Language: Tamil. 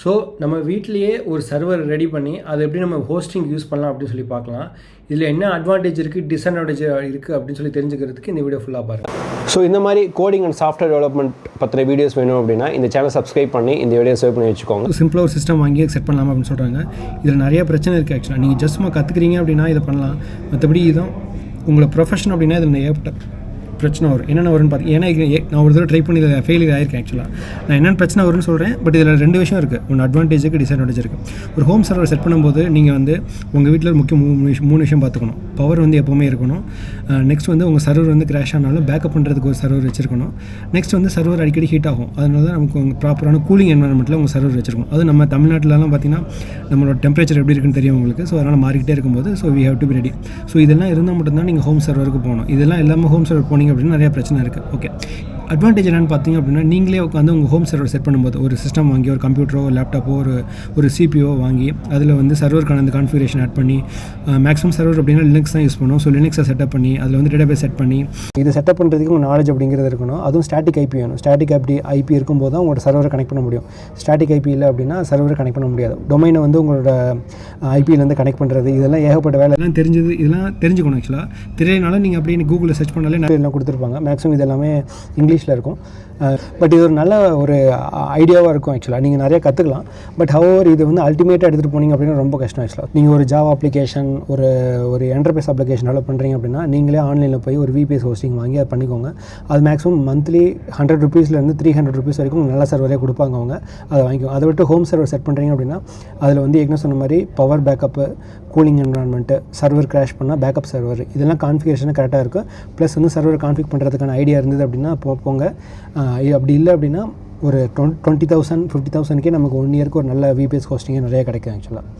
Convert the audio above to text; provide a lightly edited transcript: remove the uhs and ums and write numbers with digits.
ஸோ நம்ம வீட்டிலேயே ஒரு சர்வர் ரெடி பண்ணி அதை எப்படி நம்ம ஹோஸ்டிங் யூஸ் பண்ணலாம் அப்படின்னு சொல்லி பார்க்கலாம். இதில் என்ன அட்வான்டேஜ் இருக்குது, டிஸ்அட்வான்டேஜ் இருக்குது அப்படின்னு சொல்லி தெரிஞ்சுக்கிறதுக்கு இந்த வீடியோ ஃபுல்லாக பாருங்கள். ஸோ இந்த மாதிரி கோடிங் அண்ட் சாஃப்ட்வேர் டெவலப்மெண்ட் பற்றின வீடியோஸ் வேணும் அப்படின்னா இந்த சேனல் சப்ஸ்கிரைப் பண்ணி இந்த வீடியோ சேவ் பண்ணி வச்சுக்கோங்க. சிம்பிளாக ஒரு சிஸ்டம் வாங்கி செட் பண்ணலாம் அப்படின்னு சொல்கிறாங்க. இதில் நிறைய பிரச்சனை இருக்குது. ஆக்சுவலாக நீங்கள் ஜஸ்ட் கற்றுக்குறீங்க அப்படின்னா இதை பண்ணலாம். மற்றபடி இதுதான் உங்களை ப்ரொஃபஷன் அப்படின்னா இதில் ஏற்பட்ட பிரச்சனை வரும். என்னென்ன வரும்னு பார்த்தீங்கன்னா, ஏன்னா நான் ஒரு தடவை ட்ரை பண்ணி இதில் ஃபெயிலியர் ஆகிருக்கேன். ஆக்சுவலாக நான் என்னென்ன பிரச்சனை வரும்னு சொல்கிறேன். பட் இதில் ரெண்டு விஷயம் இருக்குது. ஒன்று அட்வான்டேஜ் இருக்குது, டிஸ்அட்வான்டேஜ் இருக்குது. ஒரு ஹோம் சர்வர் செட் பண்ணும்போது நீங்கள் உங்கள் வீட்டில் மூணு விஷயம் பார்த்துக்கணும். பவர் எப்போவுமே இருக்கணும். நெக்ஸ்ட் உங்கள் சர்வர் கிராஷ் ஆனாலும் பேக்கப் பண்ணுறதுக்கு ஒரு சர்வர் வச்சிருக்கணும். நெக்ஸ்ட் சர்வர் அடிக்கடி ஹீட் ஆகும். அதனால தான் நமக்கு ப்ராப்பரான கூலிங் என்வரன்மெண்ட்டில் உங்கள் சர்வர் வச்சிருக்கணும். அது நம்ம தமிழ்நாட்டிலலாம் பார்த்திங்கன்னா நம்மளோட டெம்பரேச்சர் எப்படி இருக்குன்னு தெரியும் உங்களுக்கு. ஸோ அதனால் மாறிக்கிட்டே இருக்கும்போது we have to be ready. So இதெல்லாம் இருந்தால் மட்டும்தான் நீங்கள் ஹோம் சர்வருக்கு போகணும். இதெல்லாம் எல்லாமே ஹோம் சர்வர் போனீங்க அப்படின்னா நிறைய பிரச்சனை இருக்குது. ஓகே, அட்வான்டேஜ் என்னென்னு பார்த்தீங்க அப்படின்னா, நீங்களே உட்காந்து உங்கள் ஹோம் சர்வர் செட் பண்ணும்போது ஒரு சிஸ்டம் வாங்கி ஒரு கம்ப்யூட்டரோ லேப்டாப்போ ஒரு சிபிஓ வாங்கி அதில் சர்வருக்கான அந்த கான்ஃபிகரேஷன் ஆட் பண்ணி, மேக்ஸிமம் சர்வர் அப்படின்னா லினக்ஸ் தான் யூஸ் பண்ணுவோம். ஸோ லினக்ஸை செட்டப் பண்ணி அதில் டேட்டாபேஸ் செட் பண்ணி இது செட்டப் பண்ணுறதுக்கு உங்கள் நாலேஜ் அப்படிங்கிறது இருக்கணும். அதுவும் ஸ்டாட்டிக் ஐபி வேணும். ஸ்டாட்டிக் ஐபி இருக்கும்போது தான் உங்களோட சர்வரை கனெக்ட் பண்ண முடியும். ஸ்டாட்டிக் ஐபி இல்லை அப்படின்னா சர்வரை கனெக்ட் பண்ண முடியாது. டொமைனை உங்களோட ஐபியிலேருந்து கனெக்ட் பண்ணுறது, இதெல்லாம் ஏகப்பட்ட வேலை. இதெல்லாம் தெரிஞ்சுக்கணும். ஆக்சுவலாக தெரியலனால நீங்கள் அப்படியே கூகுளில் சர்ச் பண்ணாலே நிறைய எல்லாம் கொடுத்துருப்பாங்க. மேக்ஸிமம் இதெல்லாமே இங்கிலீஷில் இருக்கும். பட் இது ஒரு நல்ல ஒரு ஐடியாவாக இருக்கும். ஆக்சுவலாக நீங்கள் நிறைய கற்றுக்கலாம். பட் ஹவர் இது அல்டிமேட்டாக எடுத்துகிட்டு போனீங்க அப்படின்னா ரொம்ப கஷ்டம். ஆக்சுவலாக நீங்கள் ஒரு ஜாவா அப்ளிகேஷன் ஒரு என்டர்பிரைஸ் அப்ளிகேஷன் டெவலப் பண்ணுறீங்க அப்படின்னா நீங்களே ஆன்லைனில் போய் ஒரு விபிஎஸ் ஹோஸ்டிங் வாங்கி அதை பண்ணிக்கோங்க. அது மேக்ஸிமம் மந்த்லி ₹100 300 வரைக்கும் நல்ல சர்வரே கொடுப்பாங்க. அவங்க அதை வாங்கிக்கோங்க. அதை விட்டு ஹோம் சர்வர் செட் பண்ணுறீங்க அப்படின்னா அதில் ஏற்கனவே சொன்ன மாதிரி power backup, cooling environment, server crash பண்ணால் பேக்கப் சர்வர், இதெல்லாம் கான்ஃபிகரேஷன் கரெக்டாக இருக்கும். ப்ளஸ் சர்வர் கான்ஃபிக் பண்ணுறதுக்கான ஐடியா இருந்தது அப்படின்னா போங்க. அப்படி இல்லை அப்படின்னா ஒரு 20,000 50,000க்கே நமக்கு 1 இயருக்கு ஒரு நல்ல விபிஎஸ் ஹோஸ்டிங்கே நிறைய கிடைக்கும் ஆக்சுவலாக.